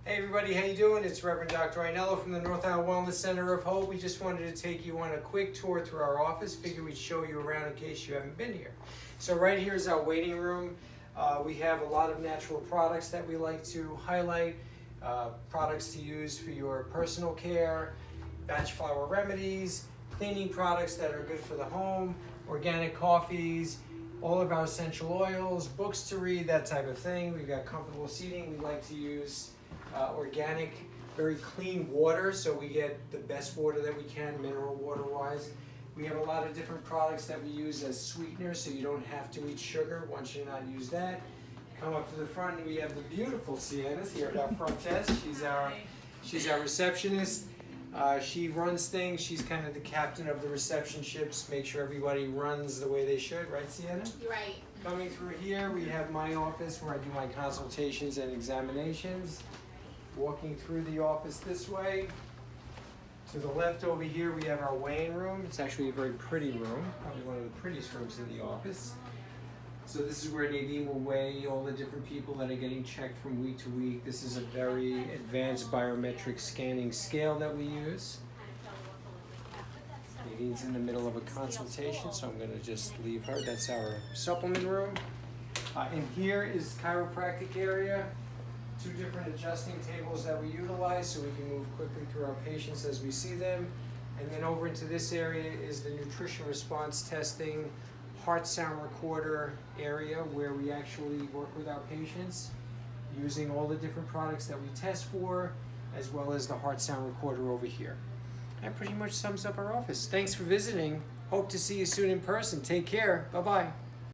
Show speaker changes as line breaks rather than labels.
Hey everybody, how you doing? It's Reverend Dr. Ainello from the North Island Wellness Center of Hope. We just wanted to take you on a quick tour through our office. Figure we'd show you around in case you haven't been here. So right here is our waiting room. We have a lot of natural products that we like to highlight. Products to use for your personal care, batch flower remedies, cleaning products that are good for the home, organic coffees, all of our essential oils, books to read, that type of thing. We've got comfortable seating. We like to use organic, very clean water, so we get the best water that we can, mineral water wise. We have a lot of different products that we use as sweeteners, so you don't have to eat sugar once you're not use that. Come up to the front and we have the beautiful Sienna's here at our front desk. She's our receptionist. She runs things. She's kind of the captain of the reception ships, make sure everybody runs the way they should, right Sienna?
Right.
Coming through here, we have my office where I do my consultations and examinations. Walking through the office this way. To the left over here, we have our weighing room. It's actually a very pretty room, probably one of the prettiest rooms in the office. So this is where Nadine will weigh all the different people that are getting checked from week to week. This is a very advanced biometric scanning scale that we use. Nadine's in the middle of a consultation, so I'm going to just leave her. That's our supplement room. In here is chiropractic area. 2 different adjusting tables that we utilize so we can move quickly through our patients as we see them. And then over into this area is the nutrition response testing, heart sound recorder area where we actually work with our patients using all the different products that we test for, as well as the heart sound recorder over here. That pretty much sums up our office. Thanks for visiting. Hope to see you soon in person. Take care. Bye-bye.